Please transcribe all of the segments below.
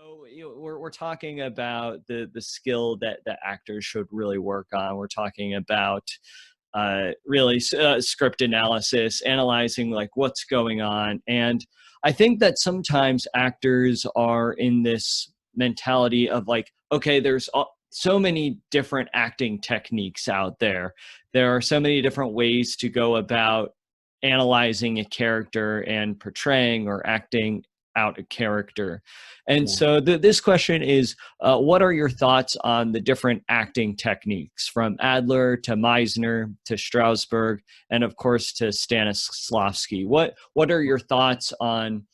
So we're talking about the skill that actors should really work on. We're talking about really script analysis, analyzing like what's going on. And I think that sometimes actors are in this mentality of like, okay, there's so many different acting techniques out there. There are so many different ways to go about analyzing a character and portraying or acting out a character. And Yeah. so this question is, what are your thoughts on the different acting techniques from Adler to Meisner to Strasberg and of course to Stanislavski? What are your thoughts on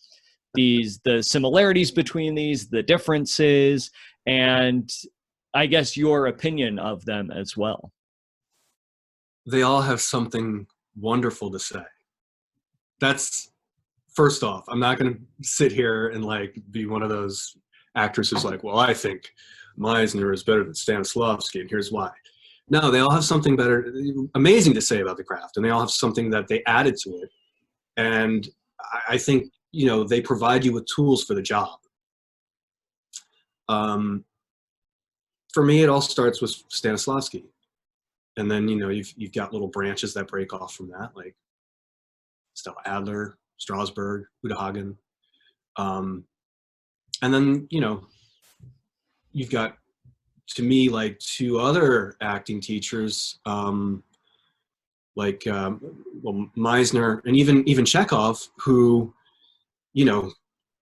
the similarities between these, the differences, and I guess your opinion of them as well? They all have something wonderful to say. That's first off. I'm not going to sit here and like be one of those actors who's like, well, I think Meisner is better than Stanislavski, and here's why. No, they all have something amazing to say about the craft, and they all have something that they added to it. And I think, they provide you with tools for the job. For me, it all starts with Stanislavski. And then, you've got little branches that break off from that, like Stella Adler, Strasberg, Uta Hagen. And then, you've got, to me, like two other acting teachers, Meisner and even Chekhov, who,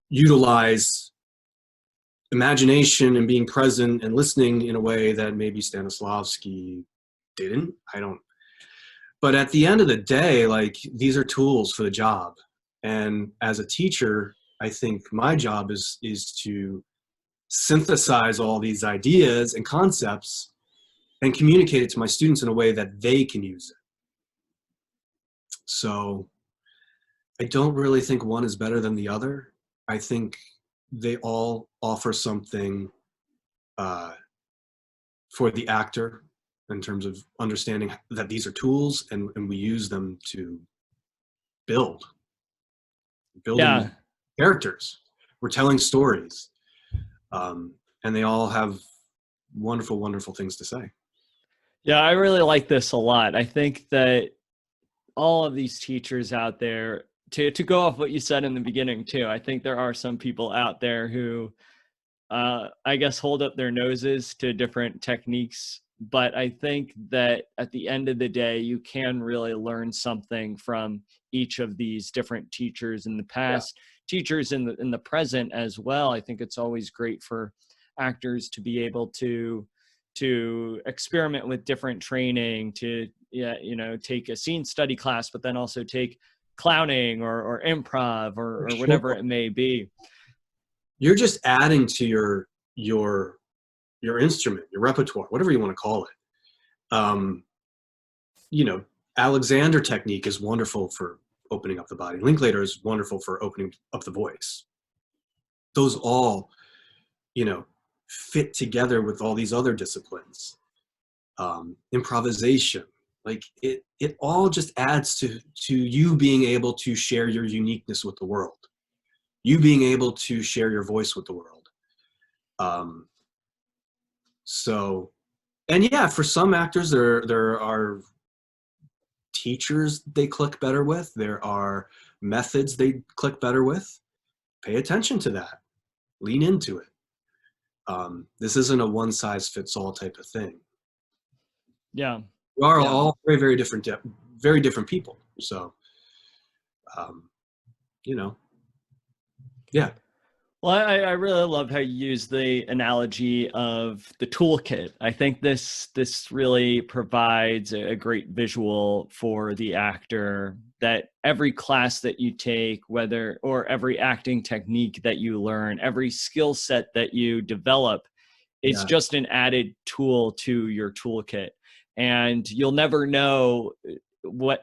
utilize imagination and being present and listening in a way that maybe Stanislavski didn't. But at the end of the day, like, these are tools for the job. And as a teacher, I think my job is to synthesize all these ideas and concepts and communicate it to my students in a way that they can use it. So I don't really think one is better than the other. I think they all offer something for the actor in terms of understanding that these are tools and we use them to build characters. We're telling stories. And they all have wonderful, wonderful things to say. Yeah, I really like this a lot. I think that all of these teachers out there, to go off what you said in the beginning too, I think there are some people out there who, I guess, hold up their noses to different techniques. But I think that at the end of the day, you can really learn something from each of these different teachers in the past, teachers in the present as well. I think it's always great for actors to be able to experiment with different training, to take a scene study class, but then also take clowning or improv or whatever it may be. You're just adding to your instrument, your repertoire, whatever you want to call it. Alexander technique is wonderful for opening up the body. Linklater is wonderful for opening up the voice. Those all, fit together with all these other disciplines. Improvisation, like it all just adds to you being able to share your uniqueness with the world. You being able to share your voice with the world. For some actors, there are teachers they click better with. There are methods they click better with. Pay attention to that. Lean into it. This isn't a one-size-fits-all type of thing. Yeah. We are all very, very different people. So, yeah. Well, I really love how you use the analogy of the toolkit. I think this really provides a great visual for the actor, that every class that you take, or every acting technique that you learn, every skill set that you develop, it's just an added tool to your toolkit. And you'll never know with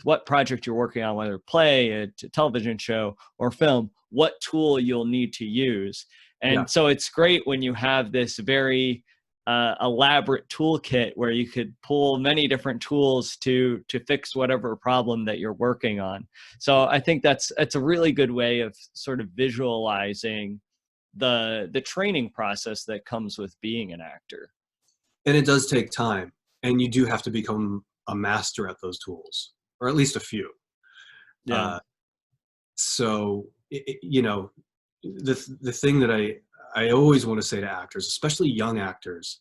what project you're working on, whether play, a television show, or film, what tool you'll need to use. And so it's great when you have this very elaborate toolkit where you could pull many different tools to fix whatever problem that you're working on. So I think that's a really good way of sort of visualizing the training process that comes with being an actor. And it does take time, and you do have to become a master at those tools, or at least a few. Yeah. So you know, the thing that I always want to say to actors, especially young actors,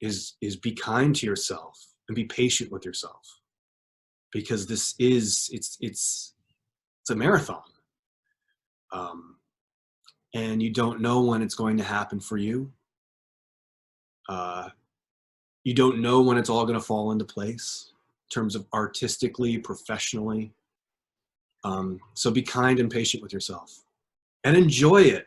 is be kind to yourself and be patient with yourself, because this is it's a marathon, and you don't know when it's going to happen for you. You don't know when it's all going to fall into place in terms of artistically, professionally. So be kind and patient with yourself, and enjoy it.